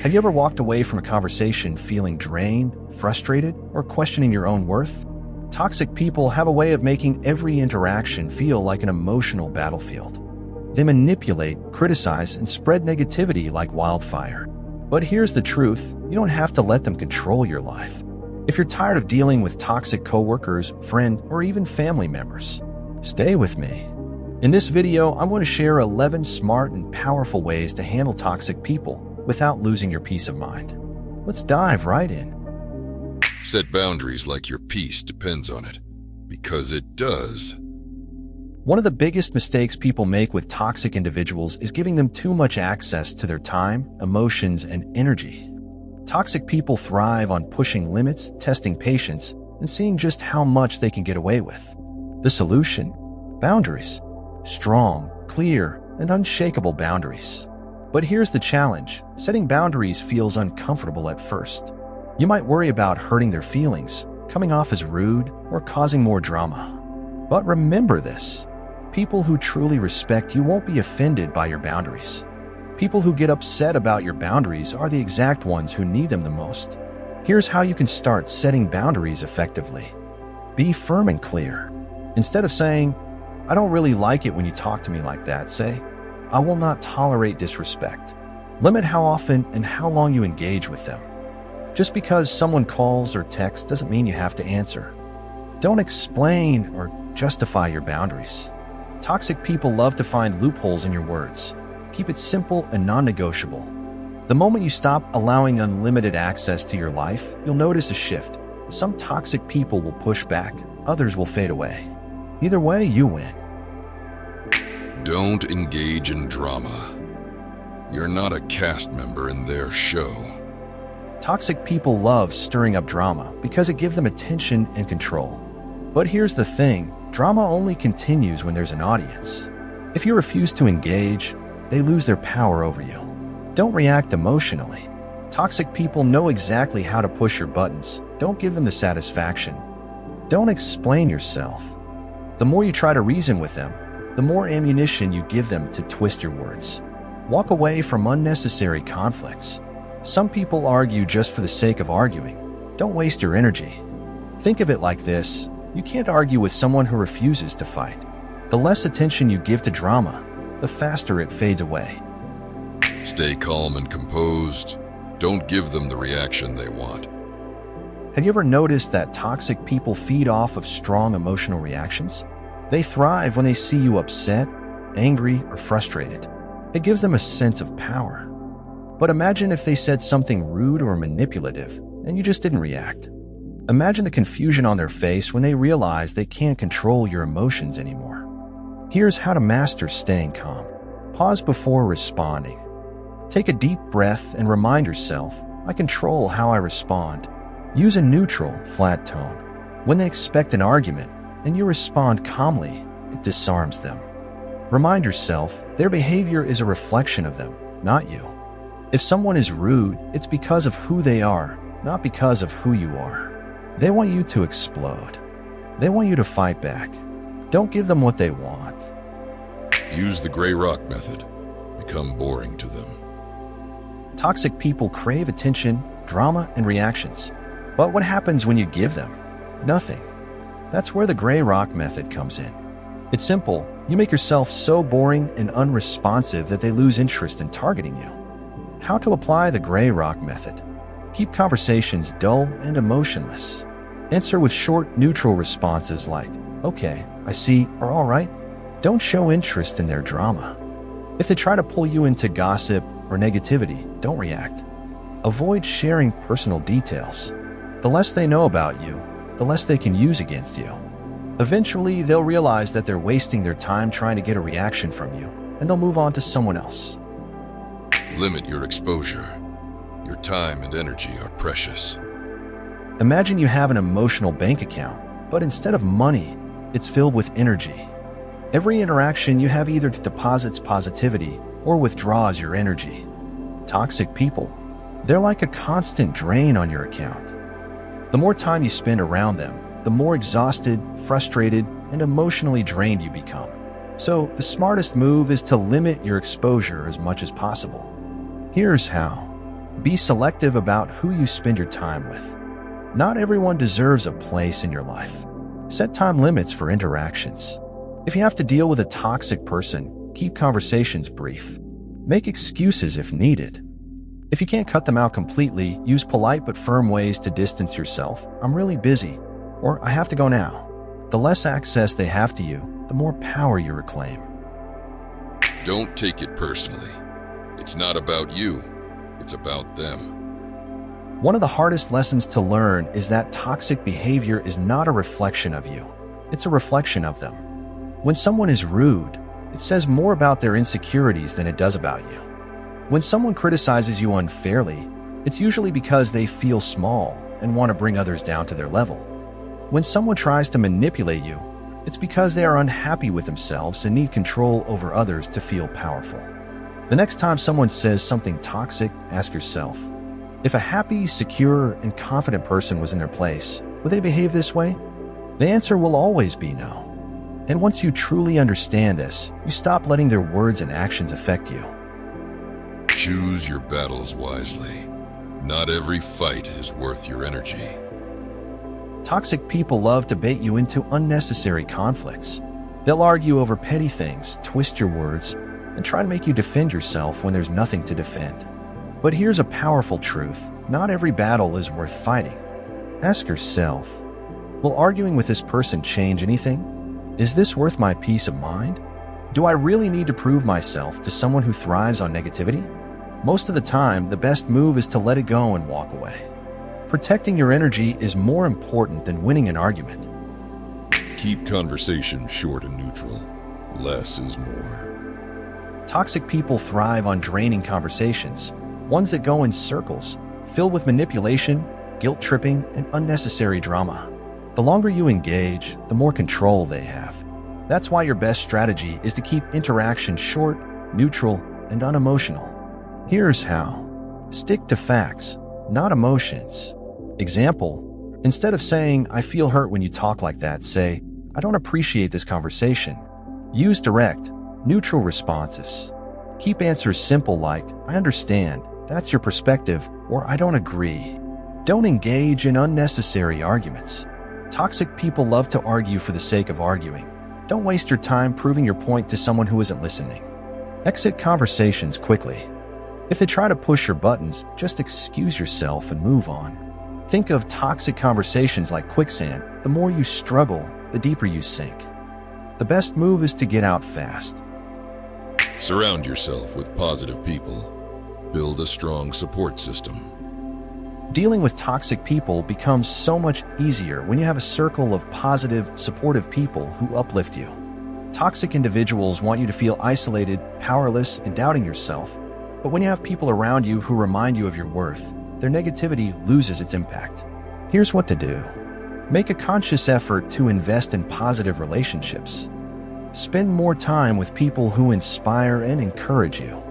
Have you ever walked away from a conversation feeling drained, frustrated, or questioning your own worth? Toxic people have a way of making every interaction feel like an emotional battlefield. They manipulate, criticize, and spread negativity like wildfire. But here's the truth: you don't have to let them control your life. If you're tired of dealing with toxic coworkers, friends, or even family members, stay with me. In this video, I'm going to share 11 smart and powerful ways to handle toxic people without losing your peace of mind. Let's dive right in. Set boundaries like your peace depends on it, because it does. One of the biggest mistakes people make with toxic individuals is giving them too much access to their time, emotions, and energy. Toxic people thrive on pushing limits, testing patience, and seeing just how much they can get away with. The solution? Boundaries. Strong, clear, and unshakable boundaries. But here's the challenge: setting boundaries feels uncomfortable at first. You might worry about hurting their feelings, coming off as rude, or causing more drama. But remember this: people who truly respect you won't be offended by your boundaries. People who get upset about your boundaries are the exact ones who need them the most. Here's how you can start setting boundaries effectively. Be firm and clear. Instead of saying, "I don't really like it when you talk to me like that," say, "I will not tolerate disrespect." Limit how often and how long you engage with them. Just because someone calls or texts doesn't mean you have to answer. Don't explain or justify your boundaries. Toxic people love to find loopholes in your words. Keep it simple and non-negotiable. The moment you stop allowing unlimited access to your life, you'll notice a shift. Some toxic people will push back, others will fade away. Either way, you win. Don't engage in drama. You're not a cast member in their show. Toxic people love stirring up drama because it gives them attention and control. But here's the thing: drama only continues when there's an audience. If you refuse to engage, they lose their power over you. Don't react emotionally. Toxic people know exactly how to push your buttons. Don't give them the satisfaction. Don't explain yourself. The more you try to reason with them, the more ammunition you give them to twist your words. Walk away from unnecessary conflicts. Some people argue just for the sake of arguing. Don't waste your energy. Think of it like this: you can't argue with someone who refuses to fight. The less attention you give to drama, the faster it fades away. Stay calm and composed. Don't give them the reaction they want. Have you ever noticed that toxic people feed off of strong emotional reactions? They thrive when they see you upset, angry, or frustrated. It gives them a sense of power. But imagine if they said something rude or manipulative, and you just didn't react. Imagine the confusion on their face when they realize they can't control your emotions anymore. Here's how to master staying calm. Pause before responding. Take a deep breath and remind yourself, "I control how I respond." Use a neutral, flat tone. When they expect an argument and you respond calmly, it disarms them. Remind yourself, their behavior is a reflection of them, not you. If someone is rude, it's because of who they are, not because of who you are. They want you to explode. They want you to fight back. Don't give them what they want. Use the gray rock method. Become boring to them. Toxic people crave attention, drama, and reactions. But what happens when you give them? Nothing. That's where the gray rock method comes in. It's simple. You make yourself so boring and unresponsive that they lose interest in targeting you. How to apply the gray rock method? Keep conversations dull and emotionless. Answer with short, neutral responses like, "Okay, I see," or "All right." Don't show interest in their drama. If they try to pull you into gossip or negativity, don't react. Avoid sharing personal details. The less they know about you, the less they can use against you. Eventually, they'll realize that they're wasting their time trying to get a reaction from you, and they'll move on to someone else. Limit your exposure. Your time and energy are precious. Imagine you have an emotional bank account, but instead of money, it's filled with energy. Every interaction you have either deposits positivity or withdraws your energy. Toxic people, they're like a constant drain on your account. The more time you spend around them, the more exhausted, frustrated, and emotionally drained you become. So the smartest move is to limit your exposure as much as possible. Here's how. Be selective about who you spend your time with. Not everyone deserves a place in your life. Set time limits for interactions. If you have to deal with a toxic person, keep conversations brief. Make excuses if needed. If you can't cut them out completely, use polite but firm ways to distance yourself. I'm really busy, or I have to go now. The less access they have to you, the more power you reclaim. Don't take it personally. It's not about you, it's about them. One of the hardest lessons to learn is that toxic behavior is not a reflection of you. It's a reflection of them. When someone is rude, it says more about their insecurities than it does about you. When someone criticizes you unfairly, it's usually because they feel small and want to bring others down to their level. When someone tries to manipulate you, it's because they are unhappy with themselves and need control over others to feel powerful. The next time someone says something toxic, ask yourself, if a happy, secure, and confident person was in their place, would they behave this way? The answer will always be no. And once you truly understand this, you stop letting their words and actions affect you. Choose your battles wisely. Not every fight is worth your energy. Toxic people love to bait you into unnecessary conflicts. They'll argue over petty things, twist your words, and try to make you defend yourself when there's nothing to defend. But here's a powerful truth. Not every battle is worth fighting. Ask yourself, will arguing with this person change anything? Is this worth my peace of mind? Do I really need to prove myself to someone who thrives on negativity? Most of the time, the best move is to let it go and walk away. Protecting your energy is more important than winning an argument. Keep conversation short and neutral. Less is more. Toxic people thrive on draining conversations, ones that go in circles, filled with manipulation, guilt-tripping, and unnecessary drama. The longer you engage, the more control they have. That's why your best strategy is to keep interaction short, neutral, and unemotional. Here's how. Stick to facts, not emotions. Example, instead of saying, I feel hurt when you talk like that, say, I don't appreciate this conversation. Use direct, neutral responses. Keep answers simple like, I understand, that's your perspective, or I don't agree. Don't engage in unnecessary arguments. Toxic people love to argue for the sake of arguing. Don't waste your time proving your point to someone who isn't listening. Exit conversations quickly. If they try to push your buttons, just excuse yourself and move on. Think of toxic conversations like quicksand. The more you struggle, the deeper you sink. The best move is to get out fast. Surround yourself with positive people. Build a strong support system. Dealing with toxic people becomes so much easier when you have a circle of positive, supportive people who uplift you. Toxic individuals want you to feel isolated, powerless, and doubting yourself. But when you have people around you who remind you of your worth, their negativity loses its impact. Here's what to do. Make a conscious effort to invest in positive relationships. Spend more time with people who inspire and encourage you.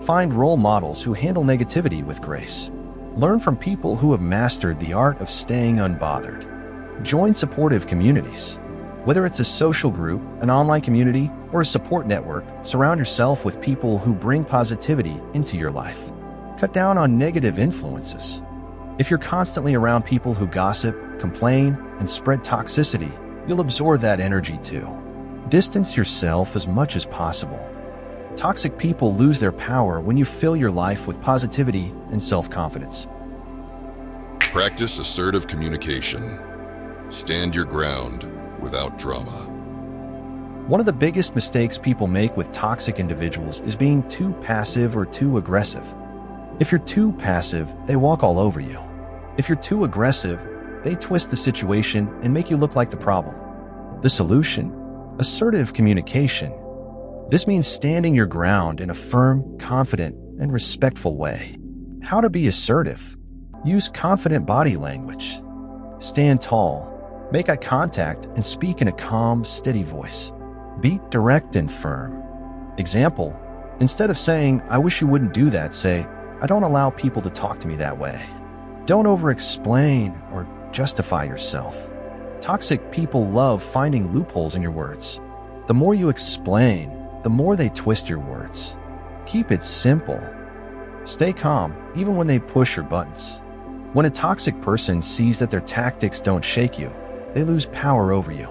Find role models who handle negativity with grace. Learn from people who have mastered the art of staying unbothered. Join supportive communities. Whether it's a social group, an online community, or a support network, surround yourself with people who bring positivity into your life. Cut down on negative influences. If you're constantly around people who gossip, complain, and spread toxicity, you'll absorb that energy too. Distance yourself as much as possible. Toxic people lose their power when you fill your life with positivity and self-confidence. Practice assertive communication. Stand your ground without drama. One of the biggest mistakes people make with toxic individuals is being too passive or too aggressive. If you're too passive, they walk all over you. If you're too aggressive, they twist the situation and make you look like the problem. The solution? Assertive communication. This means standing your ground in a firm, confident, and respectful way. How to be assertive? Use confident body language. Stand tall. Make eye contact and speak in a calm, steady voice. Be direct and firm. Example, instead of saying, I wish you wouldn't do that, say, I don't allow people to talk to me that way. Don't over-explain or justify yourself. Toxic people love finding loopholes in your words. The more you explain, the more they twist your words. Keep it simple. Stay calm, even when they push your buttons. When a toxic person sees that their tactics don't shake you, they lose power over you.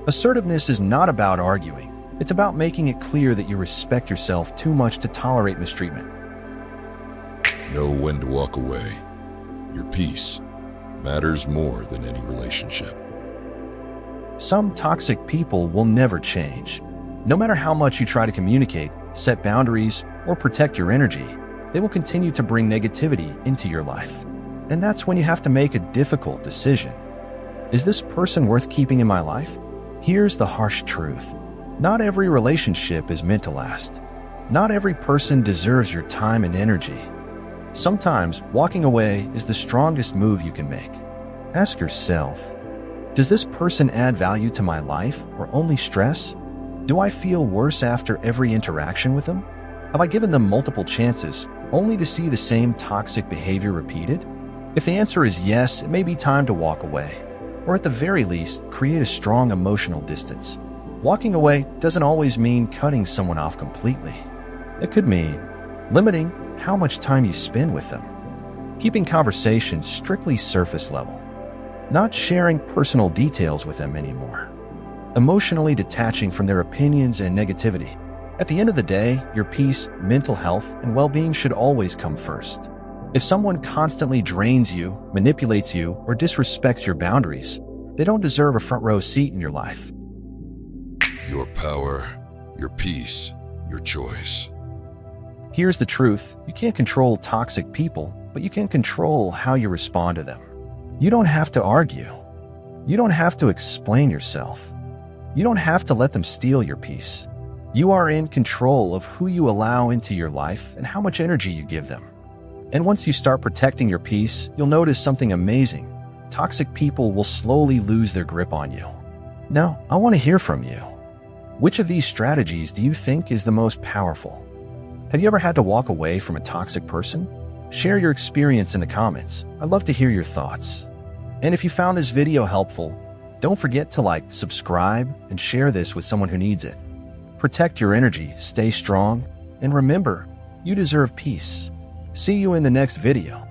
Assertiveness is not about arguing. It's about making it clear that you respect yourself too much to tolerate mistreatment. Know when to walk away. Your peace matters more than any relationship. Some toxic people will never change. No matter how much you try to communicate, set boundaries, or protect your energy, they will continue to bring negativity into your life. And that's when you have to make a difficult decision. Is this person worth keeping in my life? Here's the harsh truth. Not every relationship is meant to last. Not every person deserves your time and energy. Sometimes walking away is the strongest move you can make. Ask yourself, does this person add value to my life or only stress? Do I feel worse after every interaction with them? Have I given them multiple chances only to see the same toxic behavior repeated? If the answer is yes, it may be time to walk away, or at the very least, create a strong emotional distance. Walking away doesn't always mean cutting someone off completely. It could mean limiting how much time you spend with them, keeping conversations strictly surface level, not sharing personal details with them anymore, emotionally detaching from their opinions and negativity. At the end of the day, your peace, mental health, and well-being should always come first. If someone constantly drains you, manipulates you, or disrespects your boundaries, they don't deserve a front row seat in your life. Your power, your peace, your choice. Here's the truth. You can't control toxic people, but you can control how you respond to them. You don't have to argue. You don't have to explain yourself. You don't have to let them steal your peace. You are in control of who you allow into your life and how much energy you give them. And once you start protecting your peace, you'll notice something amazing. Toxic people will slowly lose their grip on you. Now, I want to hear from you. Which of these strategies do you think is the most powerful? Have you ever had to walk away from a toxic person? Share your experience in the comments. I'd love to hear your thoughts. And if you found this video helpful, don't forget to like, subscribe, and share this with someone who needs it. Protect your energy, stay strong, and remember, you deserve peace. See you in the next video.